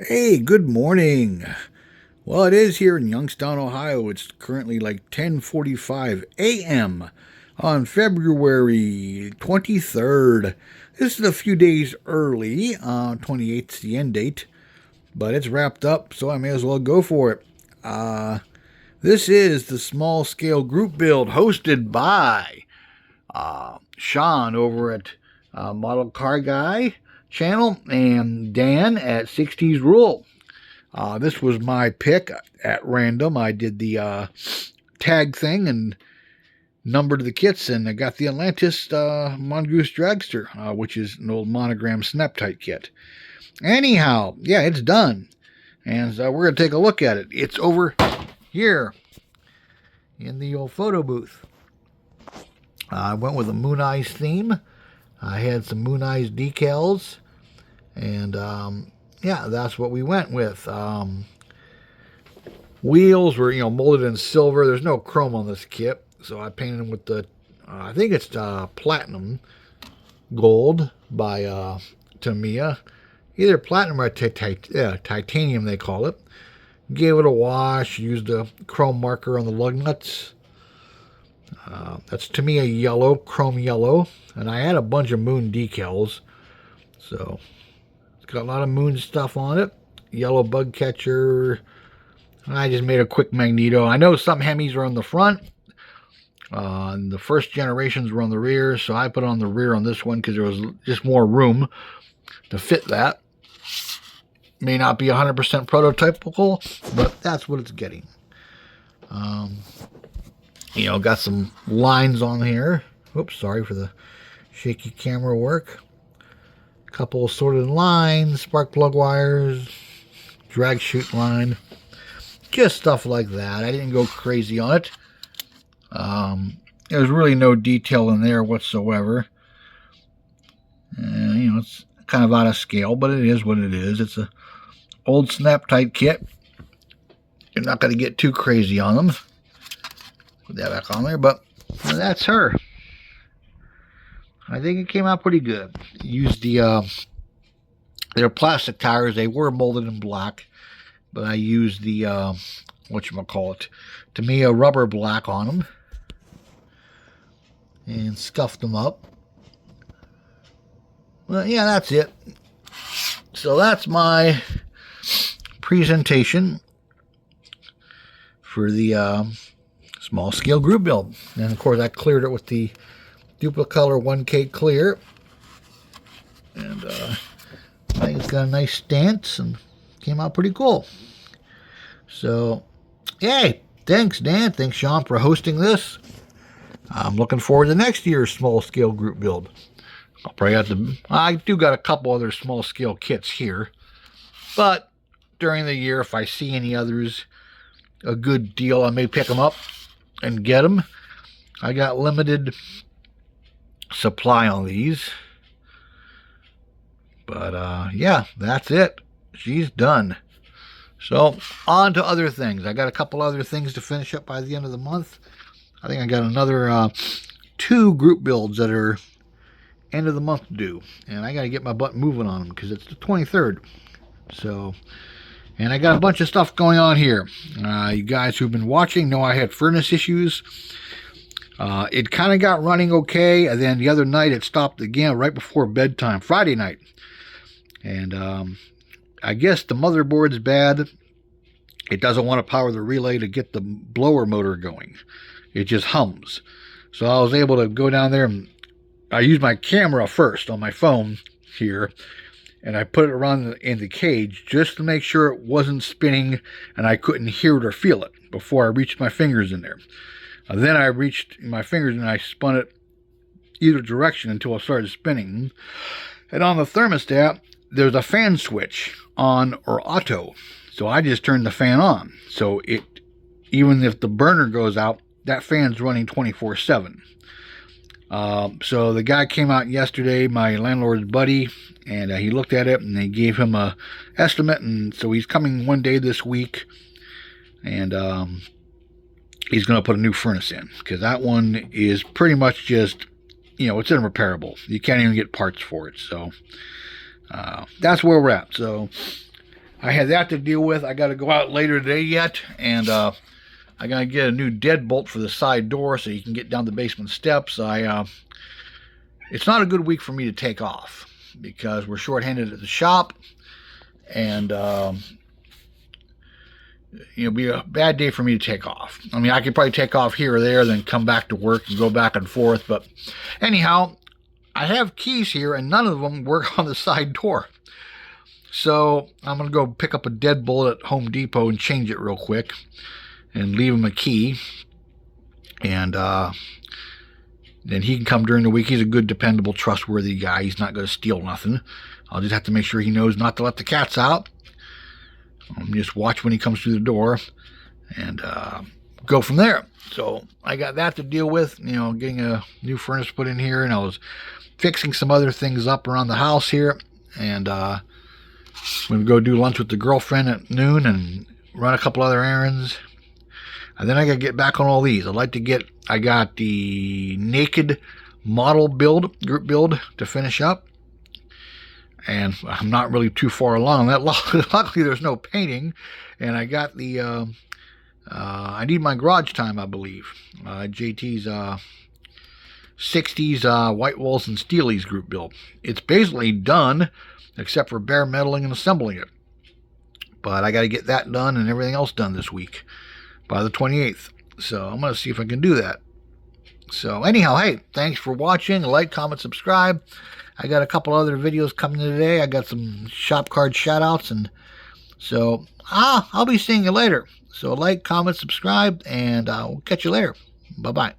Hey, good morning. Well, it is here in Youngstown, Ohio. It's currently like 10:45 a.m. on February 23rd. This is a few days early. 28th is the end date, but it's wrapped up, so I may as well go for it. This is the small scale group build hosted by Sean over at Model Car Guy channel and Dan at 60s Rule. This was my pick at random. I did the tag thing and numbered the kits, and I got the Atlantis Mongoose Dragster, which is an old Monogram Snap-Tight kit. Anyhow, yeah, it's done. And we're going to take a look at it. It's over here in the old photo booth. I went with a Moon Eyes theme. I had some Moon Eyes decals, and yeah, that's what we went with. Wheels were, molded in silver. There's no chrome on this kit, so I painted them with the, I think it's platinum gold by Tamiya. Either platinum or titanium, they call it. Gave it a wash, used a chrome marker on the lug nuts. That's Tamiya yellow, chrome yellow. And I had a bunch of Moon decals. So it's got a lot of Moon stuff on it. Yellow bug catcher. I just made a quick magneto. I know some Hemis are on the front. And the first generations were on the rear. So I put on the rear on this one because there was just more room to fit that. May not be 100% prototypical, but that's what it's getting. Got some lines on here. Oops, sorry for the shaky camera work. Couple of sorted lines, spark plug wires, drag chute line. Just stuff like that. I didn't go crazy on it. There's really no detail in there whatsoever. It's kind of out of scale, but it is what it is. It's a old Snap-Tight kit. You're not going to get too crazy on them. Put that back on there, but that's her. I think it came out pretty good. Used their plastic tires. They were molded in black, but I used the Tamiya rubber black on them and scuffed them up. Well, yeah, that's it. So that's my presentation for the small scale group build. And of course I cleared it with the Duplicolor 1K clear. And I think it's got a nice stance and came out pretty cool. So, yay! Thanks, Dan. Thanks, Sean, for hosting this. I'm looking forward to next year's small scale group build. I'll probably have to. I do got a couple other small scale kits here, but during the year, if I see any others a good deal, I may pick them up and get them. I got limited supply on these, but yeah, that's it. She's done. So on to other things. I got a couple other things to finish up by the end of the month. I think I got another 2 group builds that are end of the month due, and I got to get my butt moving on them because it's the 23rd. So, and I got a bunch of stuff going on here. You guys who've been watching know I had furnace issues. It kind of got running okay, and then the other night it stopped again right before bedtime, Friday night. And I guess the motherboard's bad. It doesn't want to power the relay to get the blower motor going. It just hums. So I was able to go down there and I used my camera first on my phone here, and I put it around in the cage just to make sure it wasn't spinning and I couldn't hear it or feel it before I reached my fingers in there. Then I reached my fingers and I spun it either direction until it started spinning. And on the thermostat, there's a fan switch, on or auto. So I just turned the fan on. So it, even if the burner goes out, that fan's running 24/7. So the guy came out yesterday, my landlord's buddy, and he looked at it and they gave him a estimate. And so he's coming one day this week, and he's going to put a new furnace in because that one is pretty much just, it's irreparable. You can't even get parts for it. So that's where we're at. So I had that to deal with. I got to go out later today yet, and I got to get a new deadbolt for the side door so you can get down the basement steps. It's not a good week for me to take off because we're shorthanded at the shop, and it'll be a bad day for me to take off. I mean, I could probably take off here or there, then come back to work and go back and forth. But anyhow, I have keys here, and none of them work on the side door. So I'm going to go pick up a deadbolt at Home Depot and change it real quick and leave him a key. And then he can come during the week. He's a good, dependable, trustworthy guy. He's not going to steal nothing. I'll just have to make sure he knows not to let the cats out. Just watch when he comes through the door and go from there. So I got that to deal with, getting a new furnace put in here, and I was fixing some other things up around the house here, and I'm going to go do lunch with the girlfriend at noon and run a couple other errands. And then I got to get back on all these. I got the naked model group build to finish up. And I'm not really too far along that. Luckily, there's no painting. And I got the, I need my garage time, I believe. JT's 60s white walls and steelies group build. It's basically done, except for bare metaling and assembling it. But I got to get that done and everything else done this week by the 28th. So I'm going to see if I can do that. So anyhow, hey, thanks for watching. Like, comment, subscribe. I got a couple other videos coming today. I got some shop card shout outs, and so I'll be seeing you later. So like, comment, subscribe, and we'll catch you later. Bye-bye.